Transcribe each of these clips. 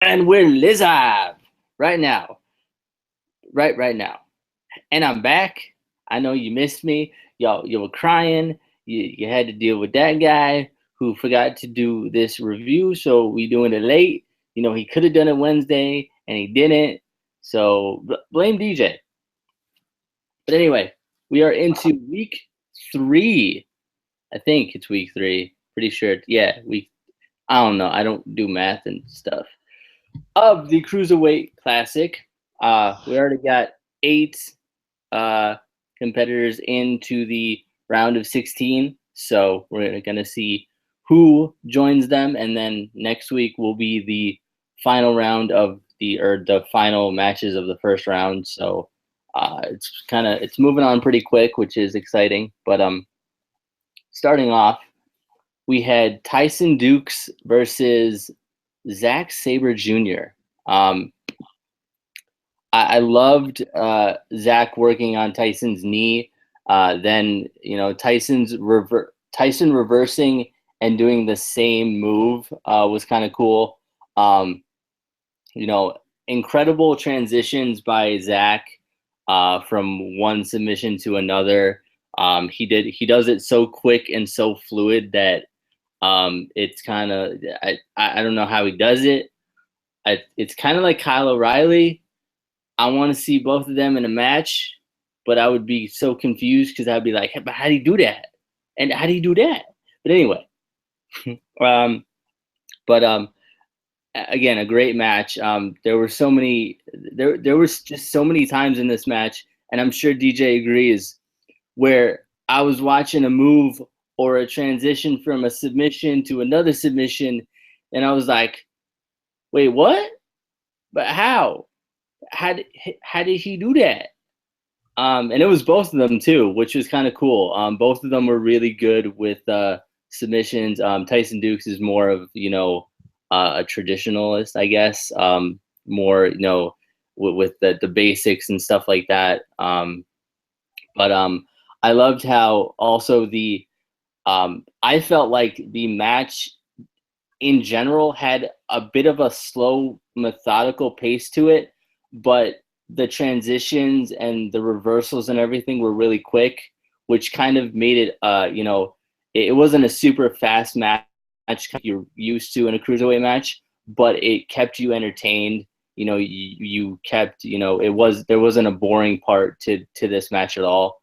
And we're live right now. Right now. And I'm back. I know you missed me. Y'all, you were crying. You had to deal with that guy who forgot to do this review, so we doing it late. You know, he could have done it Wednesday and he didn't. So blame DJ. But anyway, we are into week 3. I think it's week 3. Pretty sure. Yeah, week. I don't know. I don't do math and stuff. Of the Cruiserweight Classic. We already got 8 uh, competitors into the round of 16. So we're going to see who joins them. And then next week will be the final round of the final matches of the first round. So it's moving on pretty quick, which is exciting. But starting off, we had Tyson Dukes versus Zack Sabre Jr. Um, I loved Zach working on Tyson's knee. Then Tyson reversing and doing the same move was kind of cool. Um, Incredible transitions by Zach from one submission to another. He does it so quick and so fluid that it's kind of I don't know how he does it. It's kind of like Kyle O'Reilly. I want to see both of them in a match, but I would be so confused because I'd be like, hey, but how do you do that? And how do you do that? But anyway, um, but again, a great match. There were so many. There was just so many times in this match, and I'm sure DJ agrees, where I was watching a move or a transition from a submission to another submission, and I was like, wait, what? But how? How did he do that? And it was both of them too, which was kind of cool. Both of them were really good with submissions. Tyson Dukes is more of a traditionalist, I guess. More with the basics and stuff like that. But I loved how also I felt like the match in general had a bit of a slow, methodical pace to it, but the transitions and the reversals and everything were really quick, which kind of made it, it wasn't a super fast match you're used to in a cruiserweight match, but it kept you entertained. You kept, there wasn't a boring part to this match at all.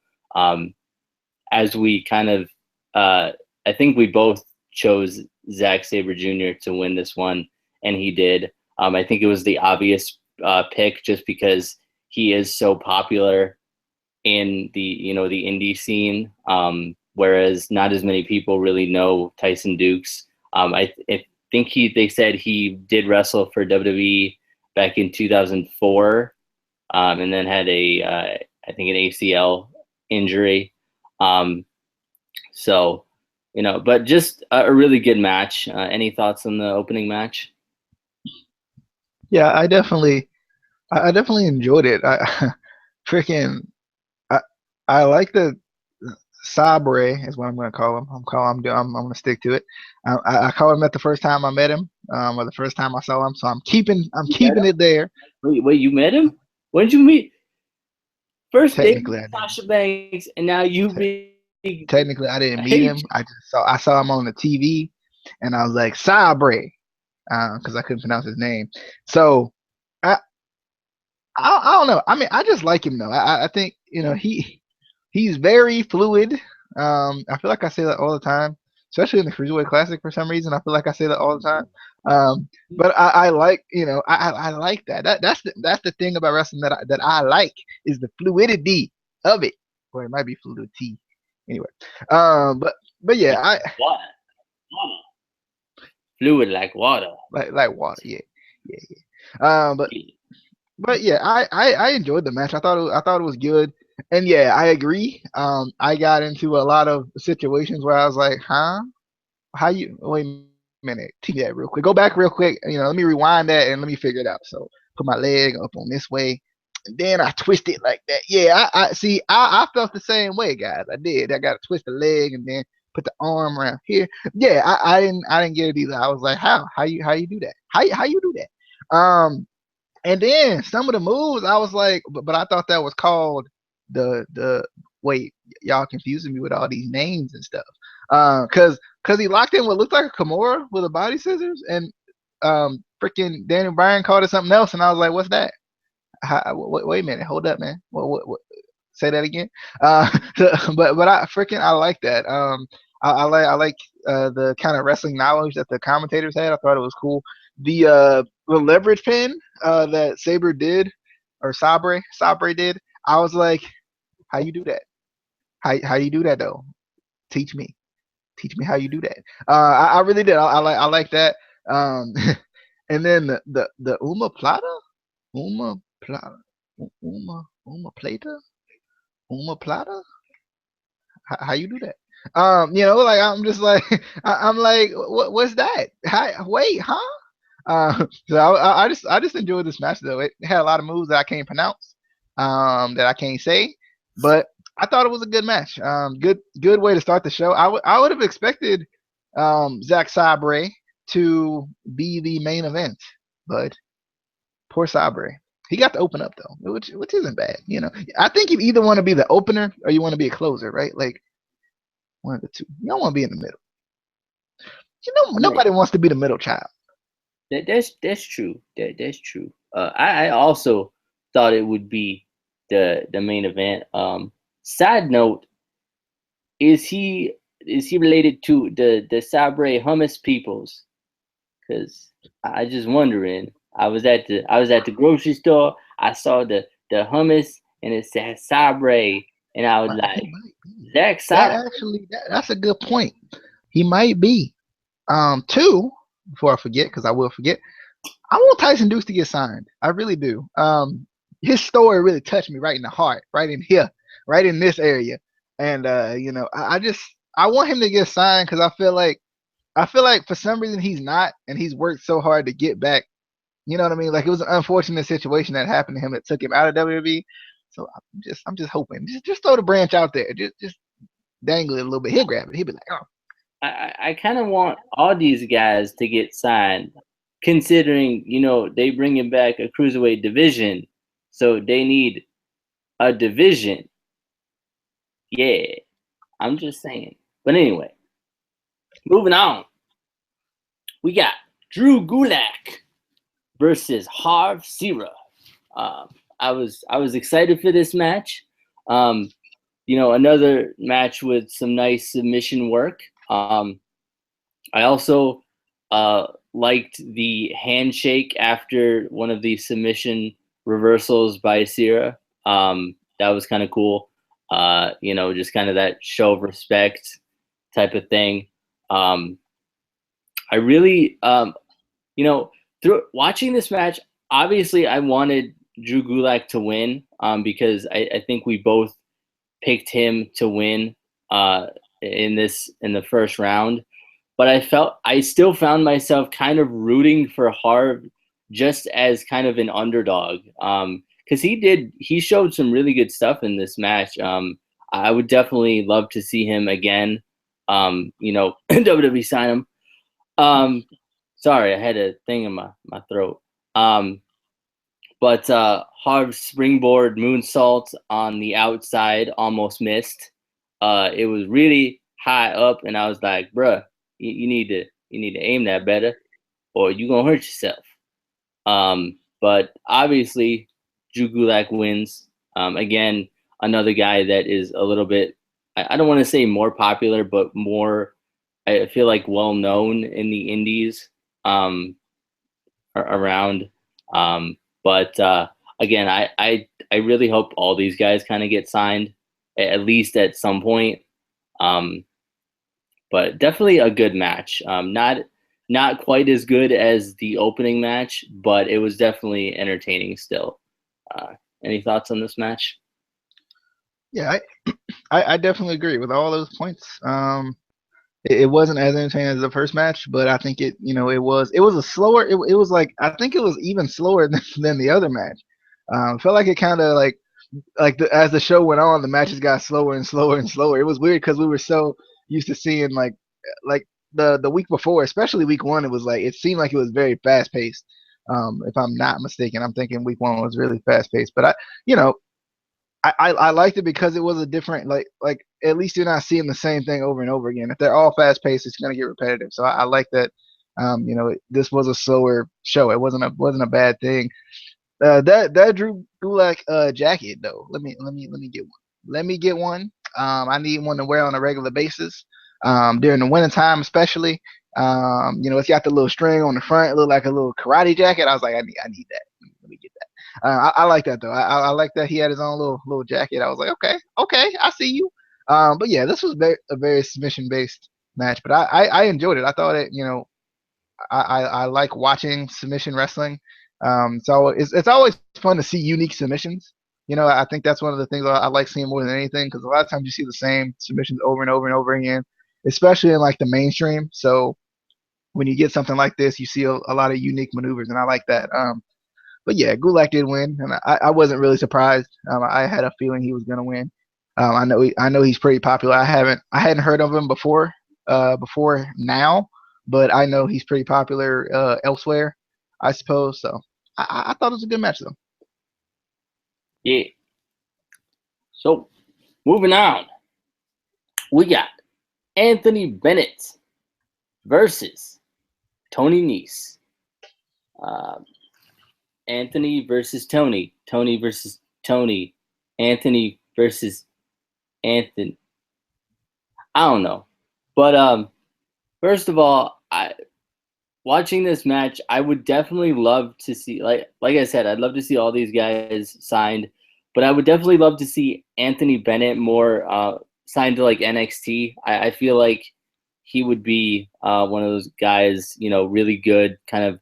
As we kind of, I think we both chose Zack Sabre Jr. to win this one, and he did. I think it was the obvious pick just because he is so popular in the indie scene, whereas not as many people really know Tyson Dukes. I think they said he did wrestle for WWE back in 2004, and then had I think an ACL injury. Um, so, but just a really good match. Any thoughts on the opening match? Yeah, I definitely enjoyed it. I freaking, I, I like the Sabre is what I'm going to call him. I'm going to stick to it. I called him that the first time I met him, or the first time I saw him. So I'm You met keeping him? it there. Wait, you met him? When did you meet? First day Technically, I didn't. Sasha Banks, and now you Te be Technically, I I didn't hate meet you. him. I saw him on the TV, and I was like Sabre, because I couldn't pronounce his name. So I, I don't know. I mean, I just like him though. I think he's very fluid. I feel like I say that all the time, especially in the Cruiserweight Classic for some reason. I feel like I say that all the time. But I like, I like that. That's the thing about wrestling that I like is the fluidity of it, or it might be fluidity. Anyway, but yeah, I Water, fluid like water. like water. Yeah, yeah, yeah. But yeah, I enjoyed the match. I thought it was good. And yeah, I agree. I got into a lot of situations where I was like, huh? How you wait a minute, teach me that real quick. Go back real quick, let me rewind that and let me figure it out. So put my leg up on this way, and then I twist it like that. Yeah, I see I felt the same way, guys. I did. I gotta twist the leg and then put the arm around here. Yeah, I didn't get it either. I was like, how? How you do that? How you do that? Um, and then some of the moves, I was like, but I thought that was called the wait, y'all confusing me with all these names and stuff. Cause he locked in what looked like a Kimura with a body scissors, and freaking Daniel Bryan called it something else, and I was like, what's that? Wait a minute, hold up, man. What? Say that again. Uh, but I like that. I like the kind of wrestling knowledge that the commentators had. I thought it was cool. The leverage pin that Sabre did, or Sabre did. I was like, how you do that? How you do that though? Teach me. Teach me how you do that. I really did. I like that. Um, and then the Uma Plata, Uma Plata, Uma Plata, Uma Plata. How you do that? Like I'm just like I'm like, what's that? Wait, huh? So I just enjoyed this match though. It had a lot of moves that I can't pronounce, that I can't say, but I thought it was a good match. Good way to start the show. I would have expected Zack Sabre to be the main event, but poor Sabre. He got to open up though, which isn't bad. I think you either want to be the opener or you want to be a closer, right? Like one of the two. You don't want to be in the middle. I mean, Nobody wants to be the middle child. that's true. That's true. I also thought it would be the main event. Side note, is he related to the Sabre hummus peoples? Because I just wondering. I was at the grocery store. I saw the hummus and it said Sabre, and I was He like, might be. Zack That Sabre. actually, that's a good point. He might be. Two, before I forget, because I will forget. I want Tyson Dukes to get signed. I really do. His story really touched me right in the heart, right in here, right in this area. And I want him to get signed because I feel like for some reason he's not, and he's worked so hard to get back. You know what I mean? Like it was an unfortunate situation that happened to him that took him out of WWE. So I'm just hoping, just throw the branch out there, just dangle it a little bit. He'll grab it. He'll be like, oh, I kind of want all these guys to get signed, considering they bringing back a cruiserweight division, so they need a division. Yeah, I'm just saying. But anyway, moving on, we got Drew Gulak versus Harv Sira. I was excited for this match. Another match with some nice submission work. I also liked the handshake after one of the submission reversals by Sierra. That was kind of cool. Just kind of that show of respect type of thing. I really, through watching this match, obviously I wanted Drew Gulak to win because I think we both picked him to win in the first round. But I still found myself kind of rooting for Harv just as kind of an underdog. Because he showed some really good stuff in this match. I would definitely love to see him again. WWE sign him. Sorry, I had a thing in my throat. But Harv's springboard moonsault on the outside almost missed. It was really high up, and I was like, bruh, you need to aim that better, or you gonna hurt yourself. But obviously, Drew Gulak wins. Again, another guy that is a little bit, I don't want to say more popular, but more, I feel like, well known in the indies around. But again, I really hope all these guys kind of get signed at least at some point. But definitely a good match. Not quite as good as the opening match, but it was definitely entertaining still. Any thoughts on this match? yeah, I definitely agree with all those points. It wasn't as entertaining as the first match, but I think it was a slower. It was like I think it was even slower than the other match. Felt like it kind of as the show went on, the matches got slower and slower and slower. It was weird because we were so used to seeing like the week before, especially week one. It was like it seemed like it was very fast paced. If I'm not mistaken, I'm thinking week one was really fast paced. But you know, I liked it because it was a different like at least you're not seeing the same thing over and over again. If they're all fast paced, it's gonna get repetitive. So I like that. This was a slower show. It wasn't a bad thing. That Drew Gulak jacket though. Let me get one. Let me get one. I need one to wear on a regular basis. During the winter time especially. It's got the little string on the front. It looked like a little karate jacket. I was like, I need that. Let me get that. I like that though. I like that he had his own little jacket. I was like, okay, I see you. But yeah, this was a very submission based match, but I enjoyed it. I thought I like watching submission wrestling. So it's always fun to see unique submissions. I think that's one of the things I like seeing more than anything because a lot of times you see the same submissions over and over and over again, especially in like the mainstream. So when you get something like this, you see a lot of unique maneuvers, and I like that. But yeah, Gulak did win, and I wasn't really surprised. I had a feeling he was going to win. I know he's pretty popular. I hadn't heard of him before now, but I know he's pretty popular elsewhere, I suppose. So I thought it was a good match though. Yeah. So moving on, we got Anthony Bennett versus Tony Nese. Anthony versus Tony. Tony versus Tony. Anthony versus Anthony. I don't know. But first of all, watching this match, I would definitely love to see like I said, I'd love to see all these guys signed, but I would definitely love to see Anthony Bennett more signed to like NXT. I feel like he would be one of those guys, really good kind of.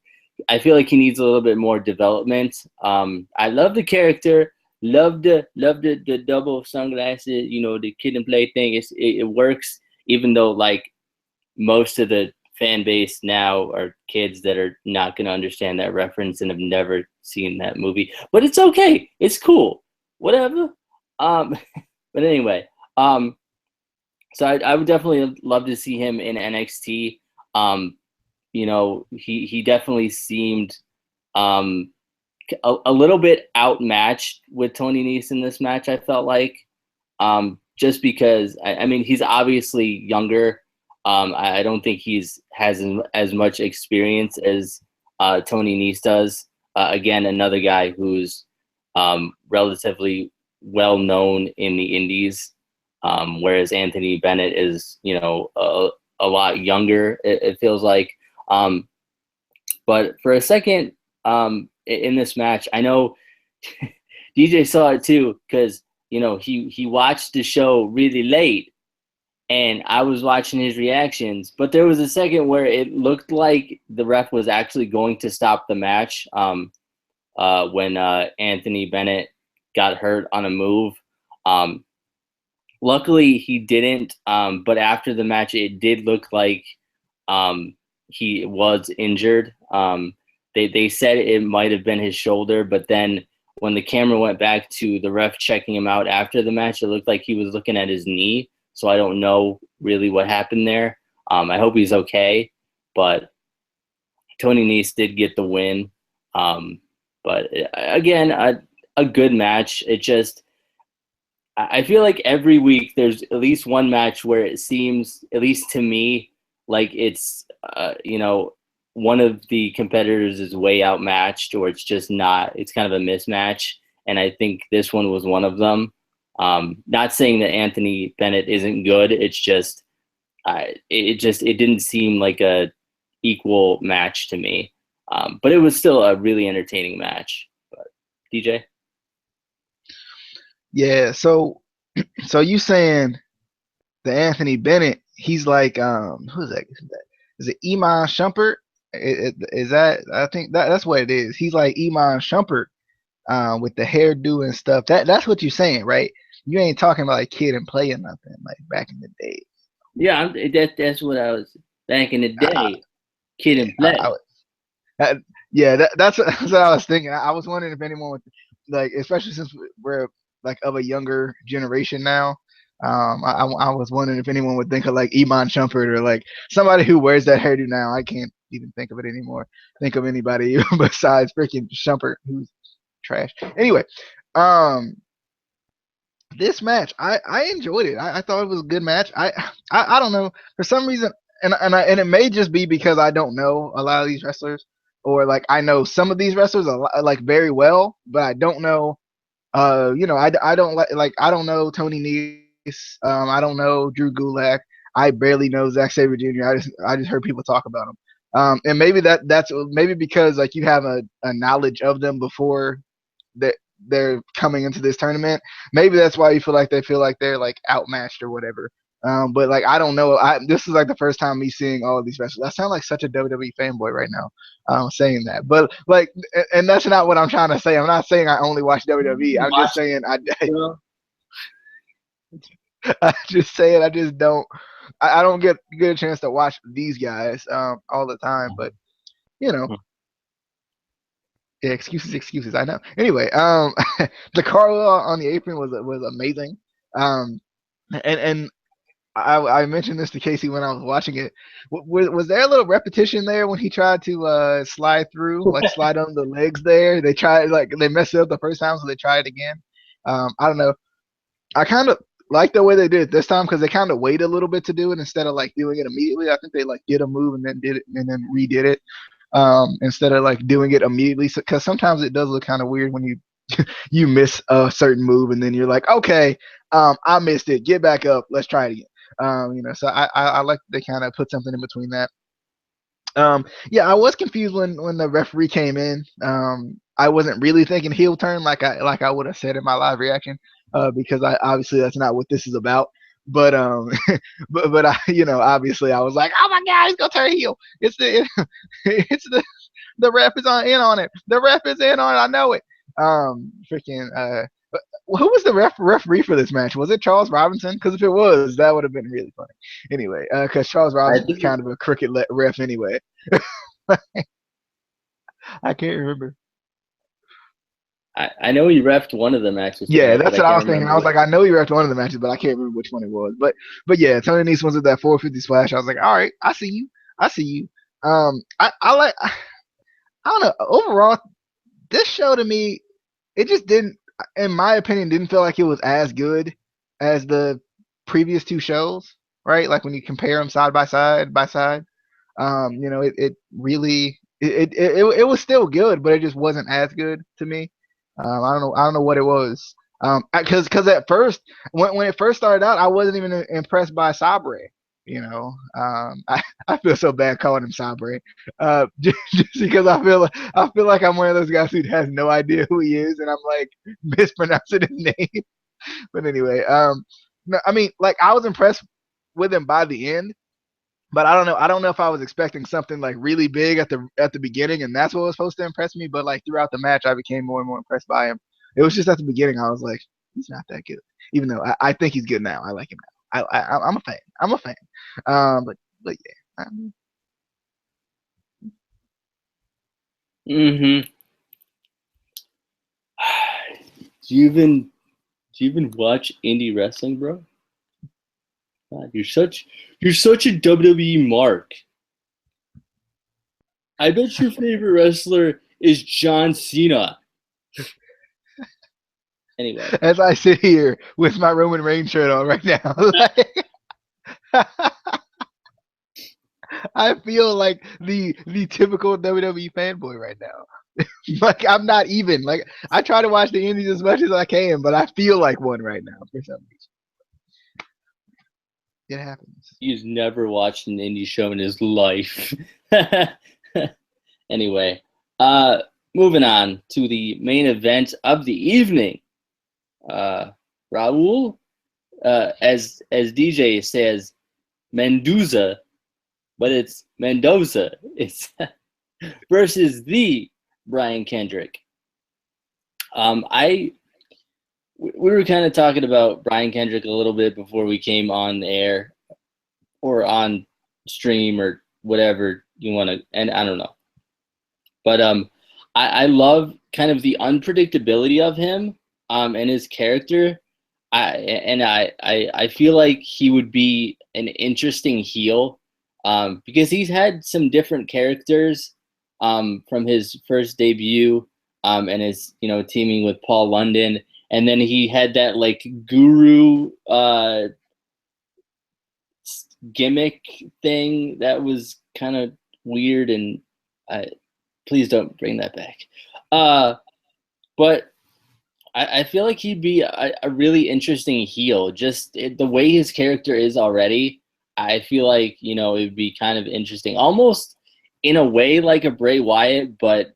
I feel like he needs a little bit more development. I love the character, love the double sunglasses, the kid and play thing. It works, even though like most of the fan base now are kids that are not going to understand that reference and have never seen that movie. But it's okay. It's cool. Whatever. But anyway, so I would definitely love to see him in NXT. He definitely seemed a little bit outmatched with Tony Nese in this match, I felt like. Just because, I mean, he's obviously younger. I don't think has as much experience as Tony Nese does. Again, another guy who's relatively well known in the indies, whereas Anthony Bennett is, a lot younger. It feels like. But for a second, in this match, I know DJ saw it too because he watched the show really late. And I was watching his reactions, but there was a second where it looked like the ref was actually going to stop the match when Anthony Bennett got hurt on a move. Luckily, he didn't, but after the match, it did look like he was injured. They said it might have been his shoulder, but then when the camera went back to the ref checking him out after the match, it looked like he was looking at his knee. So I don't know really what happened there. I hope he's okay. But Tony Nese did get the win. But again, a good match. It just, I feel like every week there's at least one match where it seems, at least to me, like it's, one of the competitors is way outmatched, or it's just not, it's kind of a mismatch. And I think this one was one of them. Not saying that Anthony Bennett isn't good. It's just, it didn't seem like a equal match to me. But it was still a really entertaining match. But DJ? Yeah. So you saying the Anthony Bennett? He's like who's that? Is it Iman Shumpert? Is that? I think that's what it is. He's like Iman Shumpert with the hairdo and stuff. That's what you're saying, right? You ain't talking about like kid and play or nothing like back in the day. Yeah, that's what I was back in the I, day. Kid and I, play. yeah, that's what I was thinking. I was wondering if anyone would like, especially since we're like of a younger generation now. I was wondering if anyone would think of like Iman Shumpert or like somebody who wears that hairdo now. I can't even think of it anymore. Think of anybody besides freaking Shumpert, who's trash. Anyway, um, this match, I enjoyed it. I thought it was a good match. I don't know, for some reason, and it may just be because I don't know a lot of these wrestlers, or like I know some of these wrestlers like very well, but I don't know. I don't I don't know Tony Nese. I don't know Drew Gulak. I barely know Zack Sabre Jr. I just heard people talk about him. And maybe that's maybe because like you have a knowledge of them before that they're coming into this tournament. Maybe that's why you feel like they're like outmatched or whatever. But like I don't know. This is like the first time me seeing all of these wrestlers. I sound like such a WWE fanboy right now, saying that. But like, and that's not what I'm trying to say. I'm not saying I only watch WWE. I'm just saying I just saying I just don't. I don't get a chance to watch these guys all the time. But you know, yeah, excuses. I know. Anyway, the Carl on the apron was amazing. And I mentioned this to Casey when I was watching it. Was there a little repetition there when he tried to slide through, like slide on the legs there? They tried, like they messed it up the first time, so they tried it again. I don't know. I kind of like the way they did it this time because they kind of waited a little bit to do it instead of like doing it immediately. I think they like did a move and then did it and then redid it instead of like doing it immediately. Because sometimes it does look kind of weird when you miss a certain move and then you're like, okay, I missed it. Get back up. Let's try it again. So I like they kind of put something in between that. Yeah, I was confused when the referee came in. I wasn't really thinking heel turn like I would have said in my live reaction, because I obviously that's not what this is about. But but I obviously I was like, oh my god, he's gonna turn heel. It's the ref is in on it. The ref is in on it. I know it. Freaking who was the referee for this match? Was it Charles Robinson? Because if it was, that would have been really funny. Anyway, because Charles Robinson is kind of a crooked ref anyway. I can't remember. I know he refed one of the matches. Yeah, that's what I was thinking. I was like, I know he refed one of the matches, but I can't remember which one it was. But yeah, Tony Nese was at that 450 splash. I was like, all right, I see you. I see you. I like. I don't know. Overall, this show to me, it just didn't, in my opinion, didn't feel like it was as good as the previous two shows, right? Like when you compare them side by side, it really it was still good, but it just wasn't as good to me. I don't know what it was. Because at first when it first started out, I wasn't even impressed by Sabre. I feel so bad calling him Sabre, just because I feel like I'm one of those guys who has no idea who he is, and I'm like mispronouncing his name. But anyway, no, I mean, like I was impressed with him by the end, but I don't know. I don't know if I was expecting something like really big at the beginning, and that's what was supposed to impress me. But like throughout the match, I became more and more impressed by him. It was just at the beginning I was like, he's not that good, even though I think he's good now. I like him now. I'm a fan. I'm a fan. But yeah. Mm-hmm. Do you even watch indie wrestling, bro? God, you're such a WWE mark. I bet your favorite wrestler is John Cena. Anyway, as I sit here with my Roman Reigns shirt on right now, I feel like the typical WWE fanboy right now. Like I'm not even like I try to watch the indies as much as I can, but I feel like one right now for some reason. It happens. He's never watched an indie show in his life. Anyway, moving on to the main event of the evening. Raul, as DJ says, Mendoza, but it's Mendoza. It's versus the Brian Kendrick. We were kind of talking about Brian Kendrick a little bit before we came on air or on stream or whatever you want to, and I don't know. But I love kind of the unpredictability of him and his character. I feel like he would be an interesting heel because he's had some different characters from his first debut and his teaming with Paul London, and then he had that like guru gimmick thing that was kind of weird, and please don't bring that back. But I feel like he'd be a really interesting heel. Just the way his character is already, I feel like it would be kind of interesting, almost in a way like a Bray Wyatt, but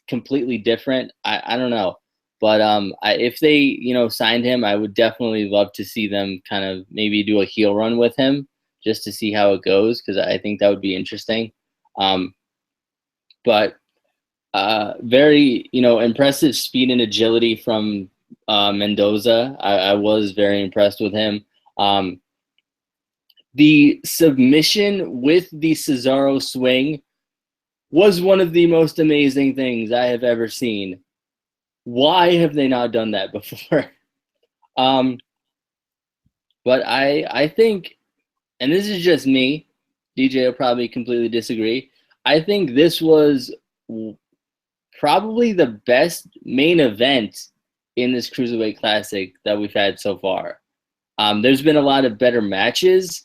completely different. I don't know, but if they signed him, I would definitely love to see them kind of maybe do a heel run with him just to see how it goes, because I think that would be interesting. But very impressive speed and agility from Mendoza. I was very impressed with him. The submission with the Cesaro swing was one of the most amazing things I have ever seen. Why have they not done that before? But I think, and this is just me, DJ will probably completely disagree, I think this was probably the best main event in this Cruiserweight Classic that we've had so far. There's been a lot of better matches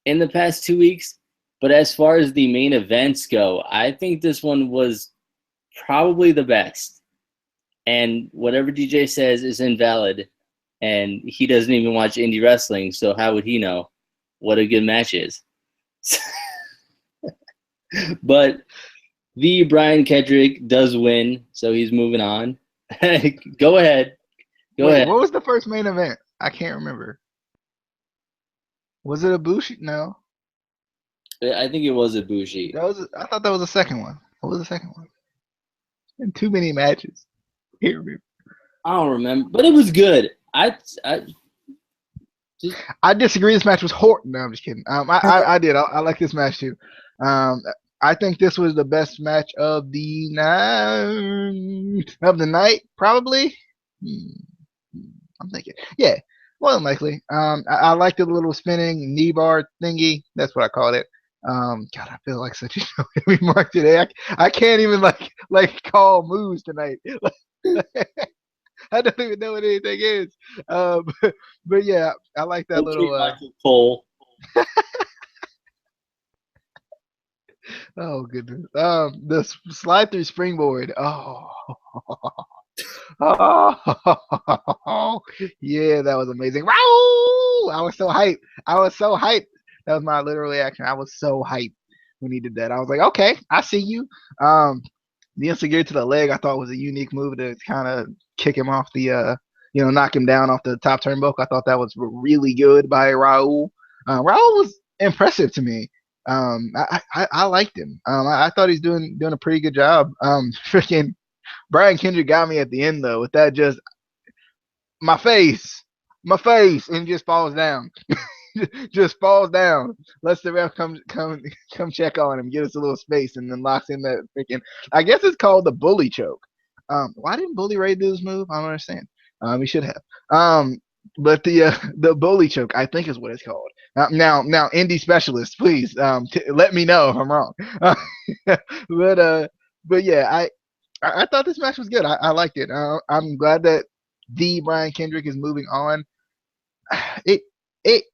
in the past 2 weeks, but as far as the main events go, I think this one was probably the best. And whatever DJ says is invalid, and he doesn't even watch indie wrestling, so how would he know what a good match is? But the Brian Kedrick does win, so he's moving on. Go ahead. Go ahead. What was the first main event? I can't remember. Was it Ibushi? No. I think it was Ibushi. I thought that was the second one. What was the second one? Been too many matches. I don't remember, but it was good. I disagree. This match was horrible. No, I'm just kidding. I did. I like this match too. I think this was the best match of the night, probably. I'm thinking, yeah, more than likely. I liked the little spinning knee bar thingy. That's what I called it. God, I feel like such a heavy mark today. I can't even like call moves tonight. I don't even know what anything is. But yeah, I like that little. Michael Cole. Oh goodness. The slide through springboard. Oh. Oh, yeah, that was amazing. Wow! I was so hyped. That was my literal reaction. I was so hyped when he did that. I was like, okay, I see you. The insecurity to the leg I thought was a unique move to kind of kick him off the knock him down off the top turnbuckle. I thought that was really good by Raul. Raul was impressive to me. I liked him. I thought he's doing a pretty good job. Freaking Brian Kendrick got me at the end though with that just my face, and just falls down. Just falls down. Lets the ref come check on him, give us a little space, and then locks in that freaking. I guess it's called the bully choke. Why didn't Bully Ray do this move? I don't understand. He should have. But the bully choke, I think, is what it's called. Now, indie specialist, please let me know if I'm wrong. But yeah, I thought this match was good. I liked it. I'm glad that the Brian Kendrick is moving on. It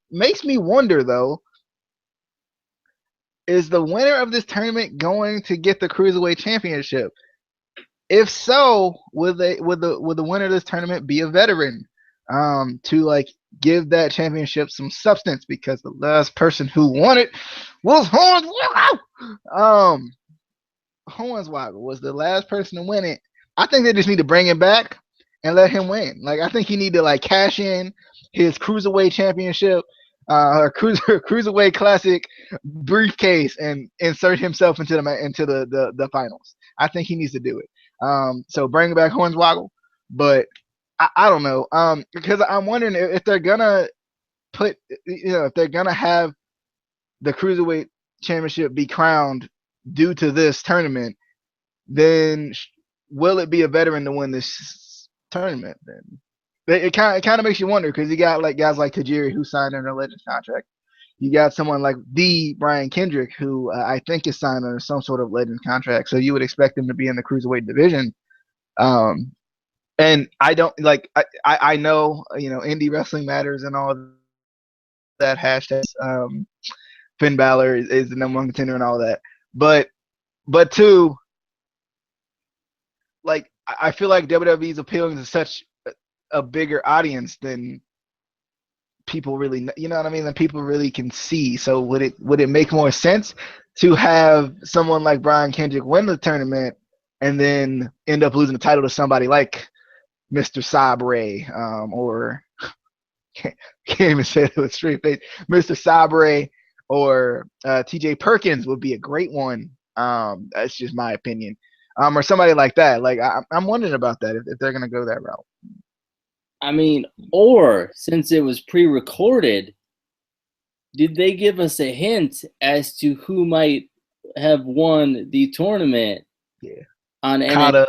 makes me wonder though, is the winner of this tournament going to get the Cruiserweight Championship? If so, would the winner of this tournament be a veteran to like give that championship some substance? Because the last person who won it was Hornswoggle. Hornswoggle was the last person to win it. I think they just need to bring him back and let him win. Like I think he need to like cash in his Cruiserweight Championship, Cruiserweight Classic briefcase and insert himself into the finals. I think he needs to do it. So bring back Hornswoggle, but I don't know. Because I'm wondering if they're gonna put, if they're gonna have the Cruiserweight Championship be crowned due to this tournament, then will it be a veteran to win this tournament? Then it kind of makes you wonder because you got like guys like Tajiri who signed under a Legends contract. You got someone like the Brian Kendrick, who I think is signed under some sort of legend contract. So you would expect him to be in the cruiserweight division. Um, and I don't like. I know indie wrestling matters and all that hashtag. Finn Balor is the number one contender and all that. But two, like I feel like WWE is appealing to such a bigger audience than people really, you know what I mean, that people really can see. So would it make more sense to have someone like Brian Kendrick win the tournament and then end up losing the title to somebody like Mr. Sabre, or can't even say it with a straight face, Mr. Sabre, or T.J. Perkins would be a great one. That's just my opinion. Or somebody like that. Like I'm wondering about that if they're gonna go that route. I mean, or since it was pre-recorded, did they give us a hint as to who might have won the tournament? Yeah. On Kata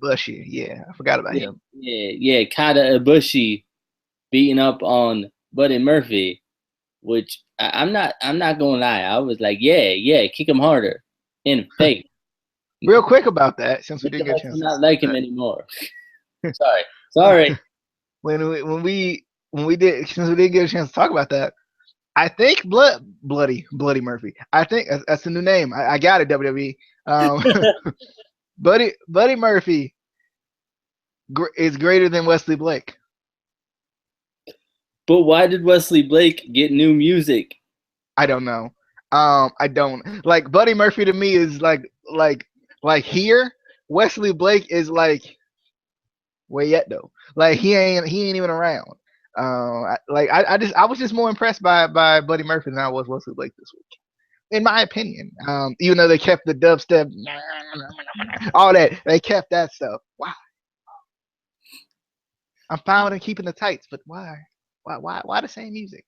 Ibushi. Yeah, I forgot about him. Yeah. Kata Ibushi beating up on Buddy Murphy, which I'm not gonna lie. I was like, yeah, kick him harder in the face. Real quick about that, since we didn't get a chance. Not like him anymore. Sorry. when we did, since we didn't get a chance to talk about that, I think Bloody Murphy. I think that's the new name. I got it, WWE. Buddy Murphy is greater than Wesley Blake. But why did Wesley Blake get new music? I don't know. I don't like Buddy Murphy. To me is like here. Wesley Blake is like where yet though. Like he ain't even around. I was just more impressed by Buddy Murphy than I was Wesley Blake this week, in my opinion. Even though they kept the dubstep, all that, they kept that stuff. Why? I'm fine with keeping the tights, but why? Why the same music?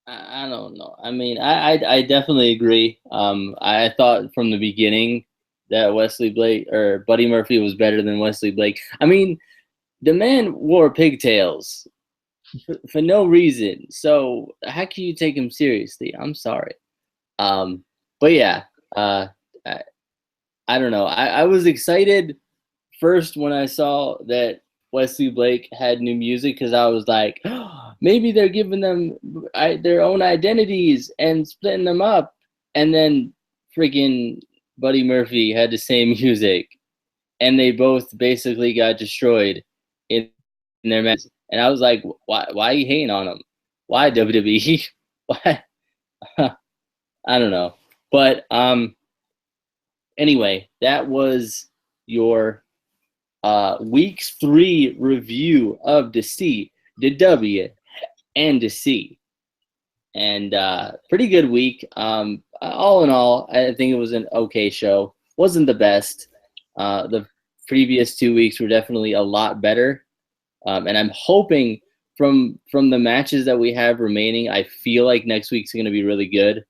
I don't know. I mean, I definitely agree. I thought from the beginning that Wesley Blake or Buddy Murphy was better than Wesley Blake. I mean, the man wore pigtails for no reason. So how can you take him seriously? I'm sorry. But yeah, I don't know. I was excited first when I saw that Wesley Blake had new music because I was like, oh, maybe they're giving them their own identities and splitting them up. And then freaking Buddy Murphy had the same music, and they both basically got destroyed in their match. And I was like, why are you hating on them? Why WWE? Why? I don't know. But anyway, that was your week 3 review of the C, the W, and the C. And pretty good week. All in all, I think it was an okay show. Wasn't the best. The previous 2 weeks were definitely a lot better. And I'm hoping from the matches that we have remaining, I feel like next week's going to be really good.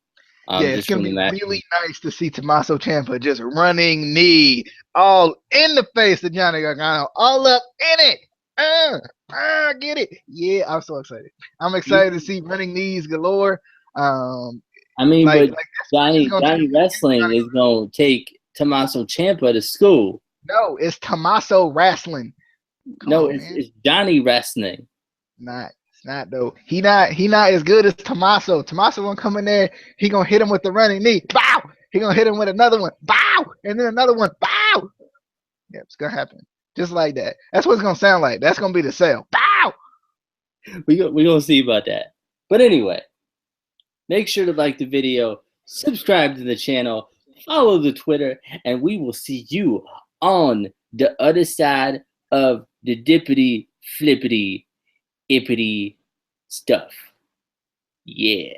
It's going to be really nice to see Tommaso Ciampa just running knee all in the face of Johnny Gargano, all up in it. Get it. Yeah, I'm so excited. I'm excited to see running knees galore. I mean, but Johnny Wrestling is going to take Tommaso Ciampa to school. No, it's Tommaso Wrestling. It's Johnny Wrestling. It's not though. He not as good as Tommaso. Tommaso gonna come in there. He gonna hit him with the running knee. Bow. He gonna hit him with another one. Bow. And then another one. Bow. Yeah, it's gonna happen just like that. That's what it's gonna sound like. That's gonna be the sale. Bow. We gonna see about that. But anyway, make sure to like the video, subscribe to the channel, follow the Twitter, and we will see you on the other side of the dippity flippity ippity stuff. Yeah.